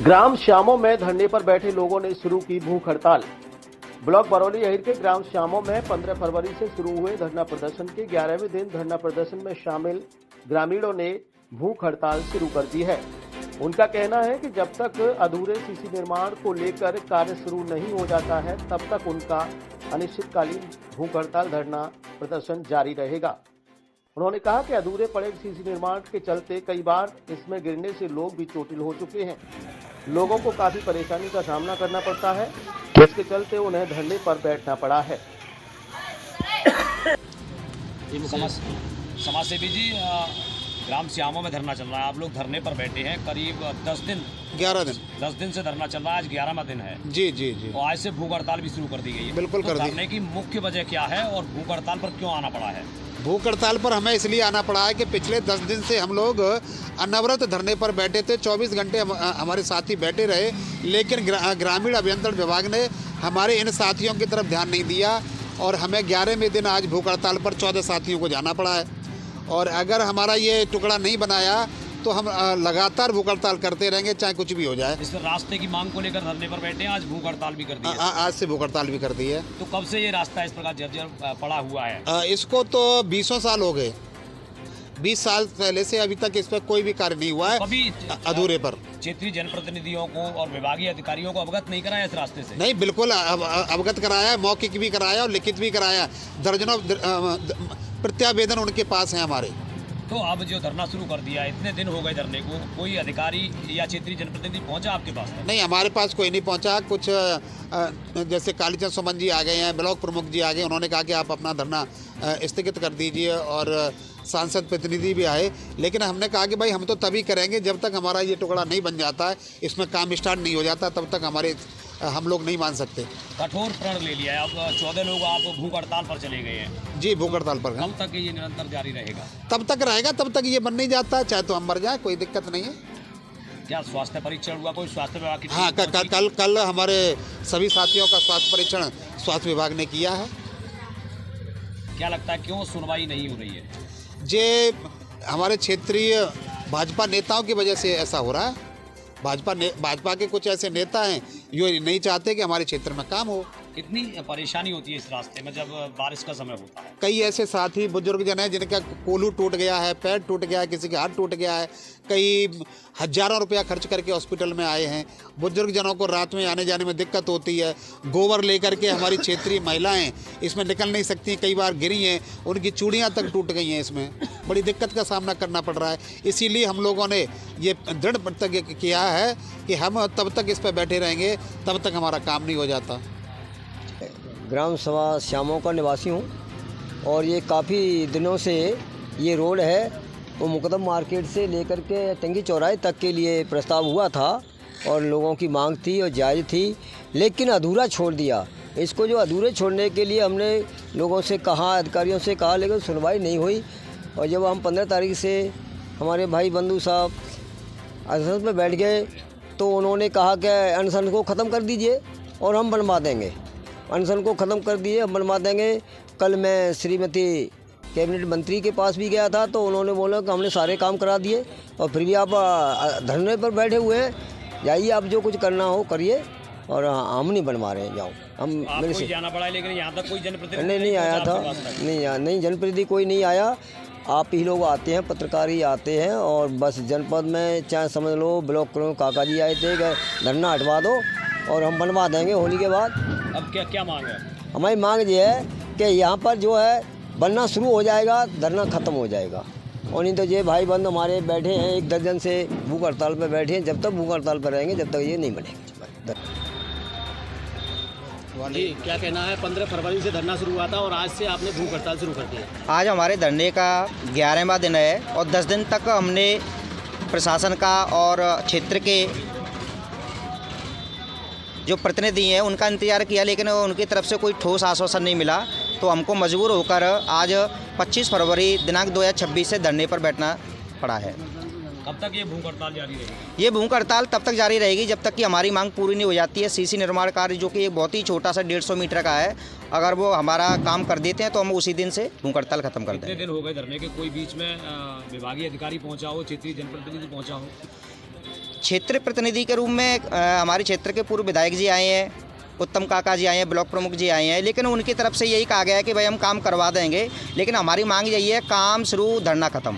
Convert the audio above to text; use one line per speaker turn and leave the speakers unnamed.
ग्राम श्यामों में धरने पर बैठे लोगों ने शुरू की भूख हड़ताल। ब्लॉक बरौली अहिर के ग्राम श्यामों में 15 फरवरी से शुरू हुए धरना प्रदर्शन के 11वें दिन धरना प्रदर्शन में शामिल ग्रामीणों ने भूख हड़ताल शुरू कर दी है। उनका कहना है कि जब तक अधूरे सीसी निर्माण को लेकर कार्य शुरू नहीं हो जाता है तब तक उनका अनिश्चितकालीन भूख हड़ताल धरना प्रदर्शन जारी रहेगा। उन्होंने कहा कि अधूरे पड़े सीसी निर्माण के चलते कई बार इसमें गिरने से लोग भी चोटिल हो चुके हैं। लोगों को काफी परेशानी का सामना करना पड़ता है, जिसके चलते उन्हें धरने पर बैठना पड़ा है।
समाजसेवी जी, ग्राम श्यामों में धरना चल रहा है। आप लोग धरने पर बैठे हैं करीब 10 दिन से धरना चल रहा है। आज 11वां दिन है।
जी।
तो आज से भूख हड़ताल भी शुरू कर दी गई है।
बिल्कुल कर दी।
धरने की मुख्य वजह क्या है और भूख हड़ताल पर क्यों आना पड़ा है?
भूख हड़ताल पर हमें इसलिए आना पड़ा है कि पिछले 10 दिन से हम लोग अनवरत धरने पर बैठे थे। 24 घंटे हमारे साथी बैठे रहे, लेकिन ग्रामीण अभियंत्रण विभाग ने हमारे इन साथियों की तरफ ध्यान नहीं दिया और हमें 11वें दिन आज भूख हड़ताल पर 14 साथियों को जाना पड़ा है। और अगर हमारा ये टुकड़ा नहीं बनाया तो हम लगातार भूख हड़ताल करते रहेंगे, चाहे कुछ भी हो जाए।
इस रास्ते की मांग को लेकर धरने पर बैठे हैं। आज भूख हड़ताल भी कर दी है।
आज से भूख हड़ताल भी कर दी है।
तो कब से ये रास्ता इस प्रकार जर्जर पड़ा हुआ है?
इसको तो 20 साल हो गए। 20 साल पहले से अभी तक इस पर कोई भी कार्य नहीं हुआ है।
कभी
अधूरे पर
क्षेत्रीय जनप्रतिनिधियों को और विभागीय अधिकारियों को अवगत नहीं कराया इस रास्ते से?
नहीं, बिल्कुल अवगत कराया, मौखिक भी कराया और लिखित भी कराया। दर्जनों प्रत्यावेदन उनके पास हैं हमारे।
तो अब जो धरना शुरू कर दिया, इतने दिन हो गए धरने को, कोई अधिकारी या क्षेत्रीय जनप्रतिनिधि पहुंचा आपके पास?
नहीं, हमारे पास कोई नहीं पहुंचा। कुछ जैसे कालीचंद सुमन जी आ गए हैं, ब्लॉक प्रमुख जी आ गए, उन्होंने कहा कि आप अपना धरना स्थगित कर दीजिए और सांसद प्रतिनिधि भी आए। लेकिन हमने कहा कि भाई हम तो तभी करेंगे जब तक हमारा ये टुकड़ा नहीं बन जाता है, इसमें काम स्टार्ट नहीं हो जाता, तब तक हम लोग नहीं मान सकते।
कठोर प्रण ले लिया है। अब 14 लोग आप भूख हड़ताल पर चले गए हैं।
जी, भूख हड़ताल पर।
कब तक ये निरंतर जारी रहेगा?
तब तक रहेगा, तब तक ये बन नहीं जाता, चाहे तो हम मर जाए, कोई दिक्कत नहीं है।
क्या स्वास्थ्य परीक्षण हुआ? कोई स्वास्थ्य विभाग की?
हाँ, कल हमारे सभी साथियों का स्वास्थ्य परीक्षण स्वास्थ्य विभाग ने किया है।
क्या लगता है क्यों सुनवाई नहीं हो रही है?
ये हमारे क्षेत्रीय भाजपा नेताओं की वजह से ऐसा हो रहा है। भाजपा के कुछ ऐसे नेता हैं जो नहीं चाहते कि हमारे क्षेत्र में काम हो।
कितनी परेशानी होती है इस रास्ते में जब बारिश का समय होता है?
कई ऐसे साथी बुजुर्ग जन हैं जिनका कोलू टूट गया है, पैर टूट गया है, किसी का हाथ टूट गया है। कई हजारों रुपया खर्च करके हॉस्पिटल में आए हैं। बुजुर्ग जनों को रात में आने जाने में दिक्कत होती है। गोबर लेकर के हमारी क्षेत्रीय महिलाएं इसमें निकल नहीं सकती, कई बार गिरी हैं, उनकी चूड़ियाँ तक टूट गई हैं। इसमें बड़ी दिक्कत का सामना करना पड़ रहा है। इसीलिए हम लोगों ने ये दृढ़ प्रतिज्ञा किया है कि हम तब तक इस पर बैठे रहेंगे तब तक हमारा काम नहीं हो जाता।
ग्राम सभा श्यामों का निवासी हूँ और ये काफ़ी दिनों से ये रोड है वो मुकदम मार्केट से लेकर के टंगी चौराहे तक के लिए प्रस्ताव हुआ था और लोगों की मांग थी और जायज़ थी, लेकिन अधूरा छोड़ दिया। इसको जो अधूरे छोड़ने के लिए हमने लोगों से कहा, अधिकारियों से कहा, लेकिन सुनवाई नहीं हुई। और जब हम 15 तारीख से हमारे भाई बंधु साहब अनशन पर बैठ गए तो उन्होंने कहा कि अनशन को ख़त्म कर दीजिए और हम बनवा देंगे। अनशन को ख़त्म कर दिए, हम बनवा देंगे। कल मैं श्रीमती कैबिनेट मंत्री के पास भी गया था तो उन्होंने बोला कि हमने सारे काम करा दिए और फिर भी आप धरने पर बैठे हुए हैं। जाइए, आप जो कुछ करना हो करिए और हम नहीं बनवा रहे हैं। जाओ, हम मेरे से
जाना पड़ा है, लेकिन यहाँ तक कोई जनप्रतिनिधि
नहीं आया था। नहीं, जनप्रतिनिधि कोई नहीं आया। आप ही लोग आते हैं, पत्रकार ही आते हैं और बस जनपद में चाहे समझ लो ब्लॉक प्रमुख काका जी आए थे कि धरना हटवा दो और हम बनवा देंगे होली के बाद।
अब क्या मांग है?
हमारी मांग ये है कि यहाँ पर जो है बनना शुरू हो जाएगा, धरना ख़त्म हो जाएगा। और नहीं तो ये भाई बंद हमारे बैठे हैं 1 दर्जन से भूख हड़ताल पर बैठे हैं। जब तक भूख हड़ताल पर रहेंगे जब तक ये नहीं बनेंगे।
जी, क्या कहना है? 15 फरवरी से धरना शुरू हुआ था और आज से आपने भूख हड़ताल शुरू कर दिया।
आज हमारे धरने का 11वां दिन है और 10 दिन तक हमने प्रशासन का और क्षेत्र के जो प्रतिनिधि हैं उनका इंतज़ार किया, लेकिन उनकी तरफ से कोई ठोस आश्वासन नहीं मिला। तो हमको मजबूर होकर आज 25 फरवरी दिनांक 2026 से धरने पर बैठना पड़ा है।
कब तक ये भूख हड़ताल जारी रहेगी?
ये भूख हड़ताल तब तक जारी रहेगी जब तक कि हमारी मांग पूरी नहीं हो जाती है। सीसी निर्माण कार्य जो कि एक बहुत ही छोटा सा 150 मीटर का है, अगर वो हमारा काम कर देते हैं तो हम उसी दिन से भूख हड़ताल खत्म कर देंगे।
कितने दिन हो गए धरने के? कोई बीच में विभागीय अधिकारी पहुंचा हो, क्षेत्रीय जनप्रतिनिधि पहुंचा हो?
क्षेत्रीय प्रतिनिधि के रूप में हमारे क्षेत्र के पूर्व विधायक जी आए हैं, उत्तम काका जी आए हैं, ब्लॉक प्रमुख जी आए हैं, लेकिन उनकी तरफ से यही कहा गया है कि भाई हम काम करवा देंगे, लेकिन हमारी मांग यही है काम शुरू धरना खत्म।